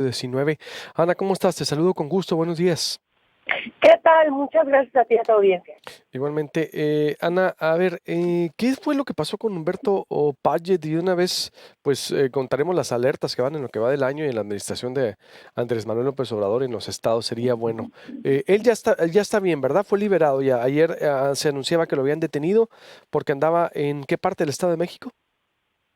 19. Ana, ¿cómo estás? Te saludo con gusto, buenos días. ¿Qué tal? Muchas gracias a ti y a tu audiencia. Igualmente, Ana, a ver, ¿qué fue lo que pasó con Humberto Padget? Y de una vez, pues contaremos las alertas que van en lo que va del año y en la administración de Andrés Manuel López Obrador en los estados, sería bueno. Él ya está bien, ¿verdad? Fue liberado ya. Ayer se anunciaba que lo habían detenido porque andaba en ¿qué parte del Estado de México?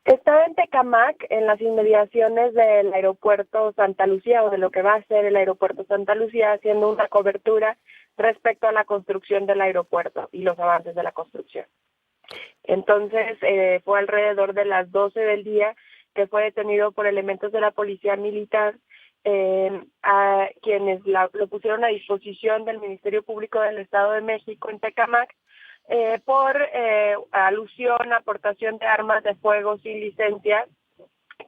Estaba en Tecámac, en las inmediaciones del aeropuerto Santa Lucía, o de lo que va a ser el aeropuerto Santa Lucía, haciendo una cobertura respecto a la construcción del aeropuerto y los avances de la construcción. Entonces, fue alrededor de las 12 del día que fue detenido por elementos de la policía militar, a quienes lo pusieron a disposición del Ministerio Público del Estado de México en Tecámac, por alusión a aportación de armas de fuego sin licencia,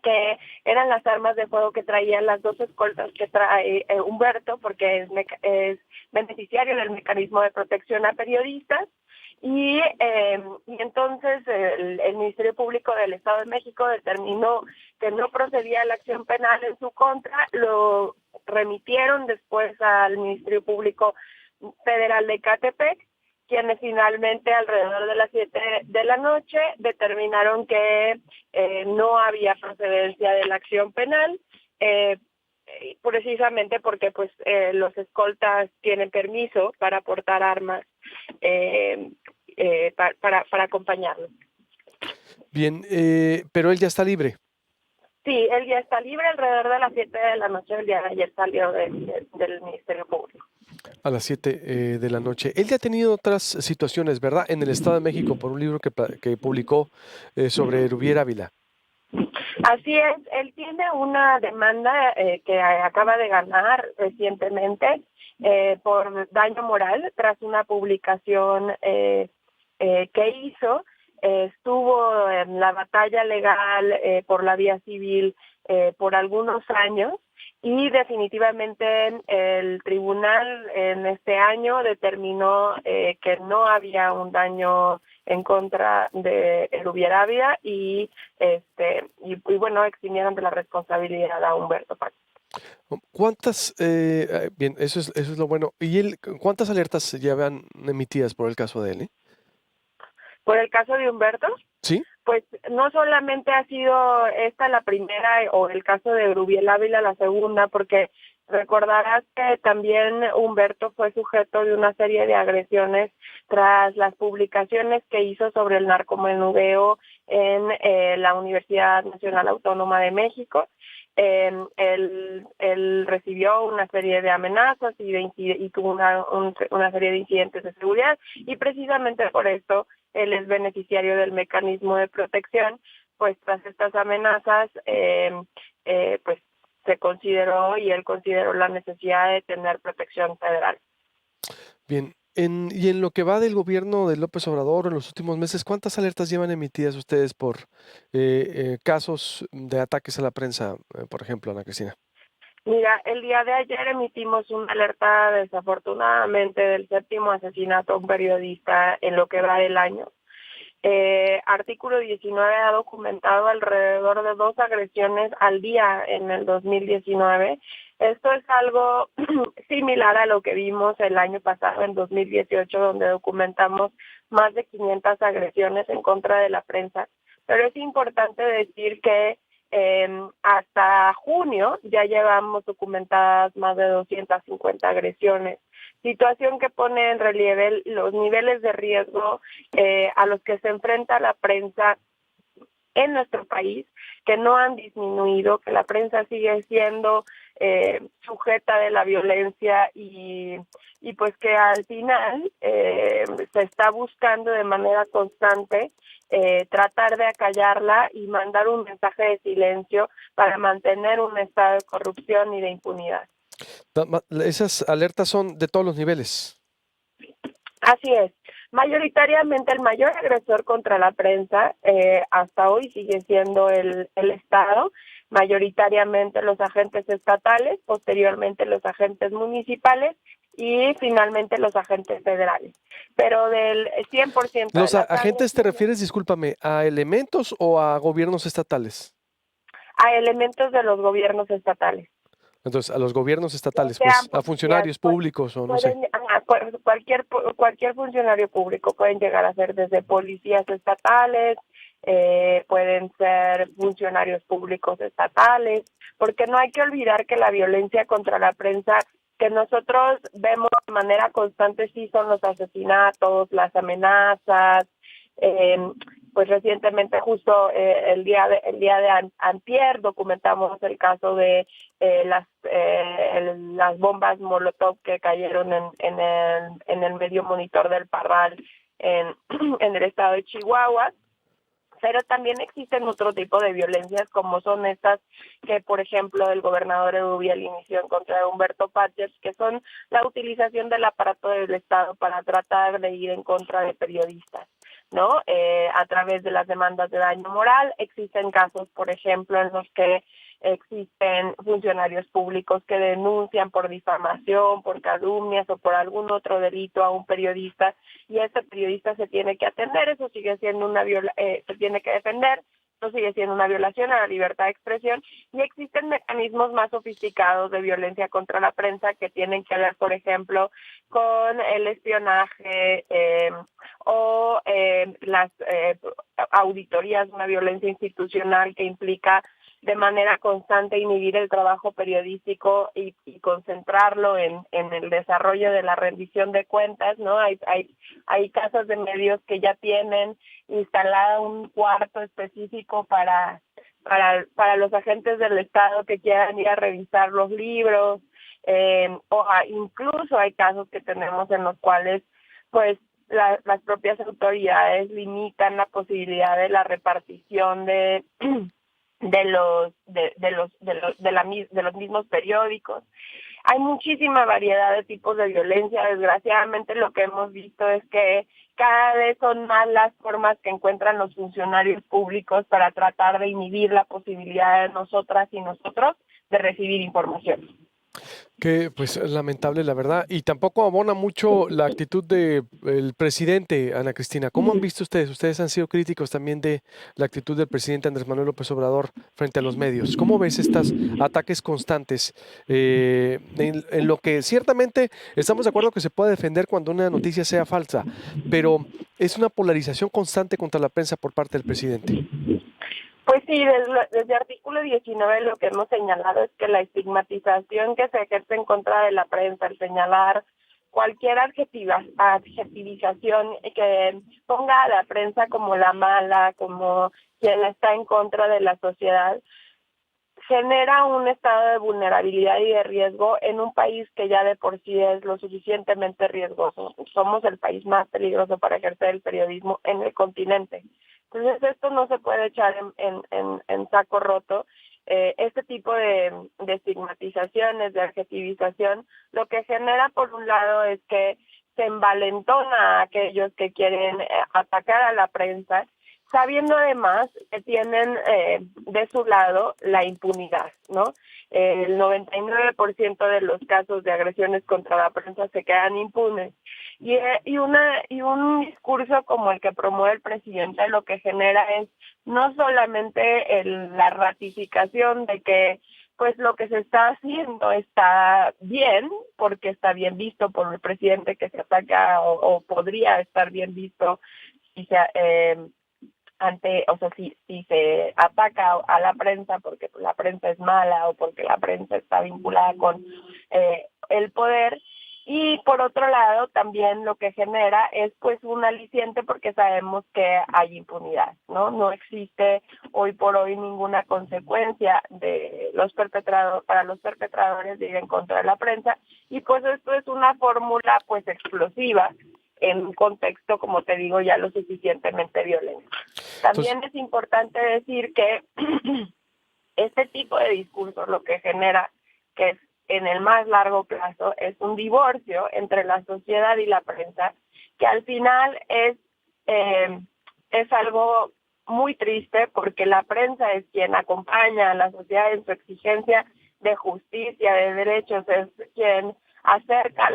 que eran las armas de fuego que traían las dos escoltas que trae Humberto, porque es beneficiario del mecanismo de protección a periodistas. Y entonces el Ministerio Público del Estado de México determinó que no procedía la acción penal en su contra, lo remitieron después al Ministerio Público Federal de Ecatepec, quienes finalmente alrededor de las 7 de la noche determinaron que no había procedencia de la acción penal, precisamente porque pues los escoltas tienen permiso para portar armas para acompañarlos. Bien, pero él ya está libre. Sí, él ya está libre. Alrededor de las 7 de la noche del día de ayer salió del Ministerio Público. A las 7 de la noche. Él ya ha tenido otras situaciones, ¿verdad? En el Estado de México por un libro que publicó sobre Rubiera Ávila. Así es, él tiene una demanda que acaba de ganar recientemente por daño moral tras una publicación que hizo. Estuvo en la batalla legal por la vía civil por algunos años, y definitivamente el tribunal en este año determinó que no había un daño en contra de Rubiera Ávila y bueno, eximieron de la responsabilidad a Humberto Padget. ¿Cuántas, bien, eso es lo bueno. ¿Y él, cuántas alertas ya van emitidas por el caso de él? Por el caso de Humberto, ¿Sí? pues no solamente ha sido esta la primera o el caso de Rubiera Ávila la segunda, porque recordarás que también Humberto fue sujeto de una serie de agresiones tras las publicaciones que hizo sobre el narcomenudeo en la Universidad Nacional Autónoma de México. Él recibió una serie de amenazas y tuvo una serie de incidentes de seguridad, y precisamente por esto él es beneficiario del mecanismo de protección. Pues tras estas amenazas, pues se consideró y él consideró la necesidad de tener protección federal. Bien. Y en lo que va del gobierno de López Obrador en los últimos meses, ¿cuántas alertas llevan emitidas ustedes por casos de ataques a la prensa, por ejemplo, Ana Cristina? Mira, el día de ayer emitimos una alerta, desafortunadamente, del 7º asesinato a un periodista en lo que va del año. Artículo 19 ha documentado alrededor de 2 agresiones al día en el 2019. Esto es algo similar a lo que vimos el año pasado, en 2018, donde documentamos más de 500 agresiones en contra de la prensa. Pero es importante decir que hasta junio ya llevamos documentadas más de 250 agresiones, situación que pone en relieve los niveles de riesgo a los que se enfrenta la prensa en nuestro país, que no han disminuido, que la prensa sigue siendo sujeta de la violencia, y pues que al final se está buscando de manera constante tratar de acallarla y mandar un mensaje de silencio para mantener un estado de corrupción y de impunidad. Esas alertas son de todos los niveles. Así es. Mayoritariamente el mayor agresor contra la prensa hasta hoy sigue siendo el Estado, mayoritariamente los agentes estatales, posteriormente los agentes municipales y finalmente los agentes federales. Pero del 100% de ¿Los las agentes te agresiones, refieres, discúlpame, a elementos o a gobiernos estatales? a elementos de los gobiernos estatales. Entonces, a los gobiernos estatales, Sean pues, a policías, funcionarios públicos o no sé. cualquier funcionario público pueden llegar a ser desde policías estatales, pueden ser funcionarios públicos estatales, porque no hay que olvidar que la violencia contra la prensa que nosotros vemos de manera constante sí son los asesinatos, las amenazas. eh, pues recientemente justo el día de antier documentamos el caso de las bombas Molotov que cayeron en el medio monitor del Parral en, en el estado de Chihuahua. Pero también existen otro tipo de violencias como son estas que, por ejemplo, el gobernador Erubiel inició en contra de Humberto Pátez, que son la utilización del aparato del Estado para tratar de ir en contra de periodistas, ¿no? A través de las demandas de daño moral. Existen casos, por ejemplo, en los que existen funcionarios públicos que denuncian por difamación, por calumnias o por algún otro delito a un periodista y este periodista se tiene que atender, eso sigue siendo se tiene que defender, eso sigue siendo una violación a la libertad de expresión y existen mecanismos más sofisticados de violencia contra la prensa que tienen que ver, por ejemplo, con el espionaje o las auditorías, una violencia institucional que implica de manera constante inhibir el trabajo periodístico y concentrarlo en el desarrollo de la rendición de cuentas, ¿no? Hay casos de medios que ya tienen instalado un cuarto específico para los agentes del Estado que quieran ir a revisar los libros, incluso hay casos que tenemos en los cuales, pues, las propias autoridades limitan la posibilidad de la repartición de los mismos periódicos. Hay muchísima variedad de tipos de violencia. Desgraciadamente lo que hemos visto es que cada vez son más las formas que encuentran los funcionarios públicos para tratar de inhibir la posibilidad de nosotras y nosotros de recibir información. Que pues lamentable la verdad y tampoco abona mucho la actitud de el presidente, Ana Cristina. ¿Cómo han visto ustedes? Ustedes han sido críticos también de la actitud del presidente Andrés Manuel López Obrador frente a los medios. ¿Cómo ves estos ataques constantes en lo que ciertamente estamos de acuerdo que se puede defender cuando una noticia sea falsa, pero es una polarización constante contra la prensa por parte del presidente? Pues sí, desde artículo 19 lo que hemos señalado es que la estigmatización que se ejerce en contra de la prensa, el señalar cualquier adjetivización que ponga a la prensa como la mala, como quien está en contra de la sociedad, genera un estado de vulnerabilidad y de riesgo en un país que ya de por sí es lo suficientemente riesgoso. Somos el país más peligroso para ejercer el periodismo en el continente. Entonces esto no se puede echar en saco roto. Este tipo de estigmatizaciones, de adjetivización, lo que genera por un lado es que se envalentona a aquellos que quieren atacar a la prensa, sabiendo además que tienen de su lado la impunidad, ¿no? El 99% de los casos de agresiones contra la prensa se quedan impunes. Y un discurso como el que promueve el presidente lo que genera es no solamente la ratificación de que pues lo que se está haciendo está bien, porque está bien visto por el presidente que se ataca o podría estar bien visto si se si se ataca a la prensa porque la prensa es mala o porque la prensa está vinculada con el poder. Y por otro lado, también lo que genera es pues un aliciente porque sabemos que hay impunidad, ¿no? No existe hoy por hoy ninguna consecuencia de para los perpetradores de ir en contra de la prensa y pues esto es una fórmula pues explosiva en un contexto, como te digo, ya lo suficientemente violento. Entonces, También es importante decir que este tipo de discurso lo que genera, que es en el más largo plazo, es un divorcio entre la sociedad y la prensa, que al final es algo muy triste porque la prensa es quien acompaña a la sociedad en su exigencia de justicia, de derechos, es quien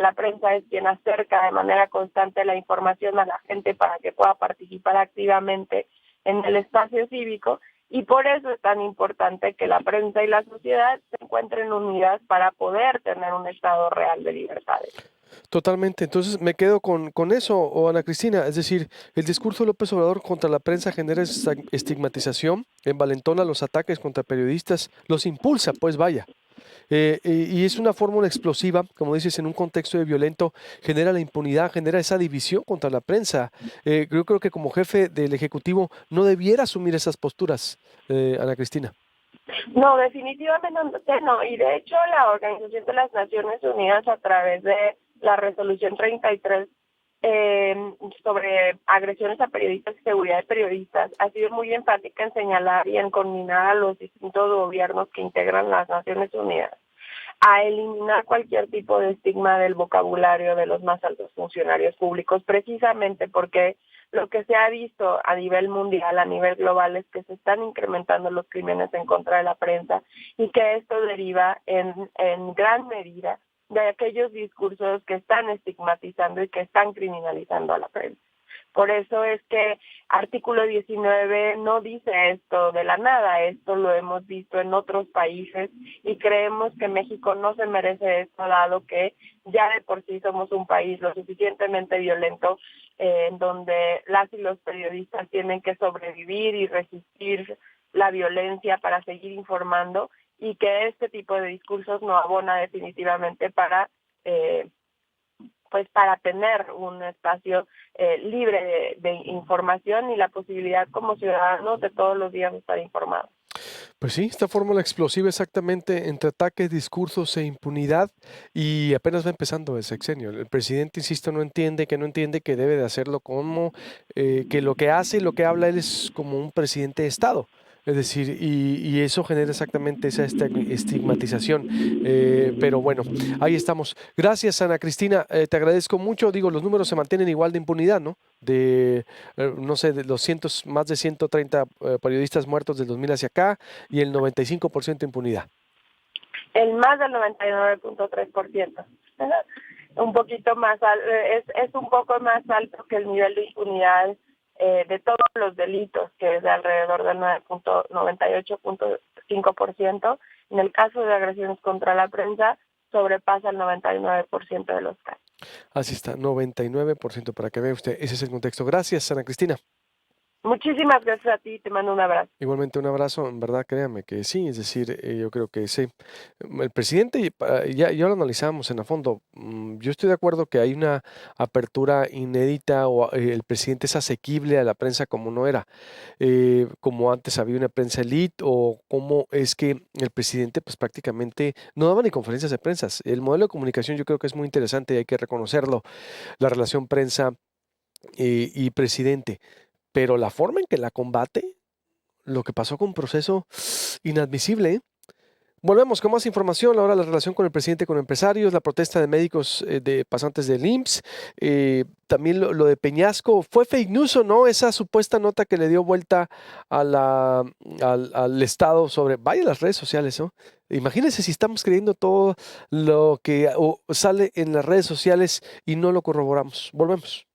la prensa es quien acerca de manera constante la información a la gente para que pueda participar activamente en el espacio cívico Y por eso es tan importante que la prensa y la sociedad se encuentren unidas para poder tener un Estado real de libertades. Totalmente. Entonces me quedo con eso, o Ana Cristina, es decir, el discurso de López Obrador contra la prensa genera estigmatización, envalentona los ataques contra periodistas, los impulsa, pues vaya. Y es una fórmula explosiva, como dices, en un contexto de violento, genera la impunidad, genera esa división contra la prensa. Yo creo que como jefe del Ejecutivo no debiera asumir esas posturas, Ana Cristina. No, definitivamente no. Y de hecho la Organización de las Naciones Unidas, a través de la resolución 33 sobre agresiones a periodistas y seguridad de periodistas, ha sido muy enfática en señalar y en conminar a los distintos gobiernos que integran las Naciones Unidas a eliminar cualquier tipo de estigma del vocabulario de los más altos funcionarios públicos, precisamente porque lo que se ha visto a nivel mundial, a nivel global, es que se están incrementando los crímenes en contra de la prensa y que esto deriva en gran medida de aquellos discursos que están estigmatizando y que están criminalizando a la prensa. Por eso es que artículo 19 no dice esto de la nada, esto lo hemos visto en otros países y creemos que México no se merece esto, dado que ya de por sí somos un país lo suficientemente violento, en donde las y los periodistas tienen que sobrevivir y resistir la violencia para seguir informando, y que este tipo de discursos no abona definitivamente para para tener un espacio libre de información y la posibilidad como ciudadanos de todos los días estar informados. Pues sí, esta fórmula explosiva exactamente entre ataques, discursos e impunidad, y apenas va empezando el sexenio. El presidente, insisto, no entiende que debe de hacerlo como que lo que hace y lo que habla él es como un presidente de Estado. Es decir, y eso genera exactamente esa estigmatización. Pero bueno, ahí estamos. Gracias, Ana Cristina. Te agradezco mucho. Digo, los números se mantienen igual de impunidad, ¿no? No sé, de los más de 130 periodistas muertos del 2000 hacia acá, y el 95% de impunidad. El más del 99.3%. Un poquito más, es un poco más alto que el nivel de impunidad de todos los delitos, que es de alrededor del 98.5%. En el caso de agresiones contra la prensa, sobrepasa el 99% de los casos. Así está, 99%, para que vea usted. Ese es el contexto. Gracias, Ana Cristina. Muchísimas gracias a ti, te mando un abrazo. Igualmente un abrazo, en verdad, créame que sí, es decir, yo creo que sí. El presidente, ya lo analizamos en a fondo. Yo estoy de acuerdo que hay una apertura inédita, o el presidente es asequible a la prensa como no era, como antes había una prensa elite, o cómo es que el presidente pues prácticamente no daba ni conferencias de prensa. El modelo de comunicación yo creo que es muy interesante y hay que reconocerlo, la relación prensa y presidente. Pero la forma en que la combate, lo que pasó con un proceso inadmisible, ¿eh? Volvemos con más información. Ahora la relación con el presidente con empresarios, la protesta de médicos de pasantes del IMSS, también lo de Peñasco. ¿Fue fake news o no esa supuesta nota que le dio vuelta a al Estado sobre, vaya, las redes sociales, ¿no? Imagínense si estamos creyendo todo lo que sale en las redes sociales y no lo corroboramos. Volvemos.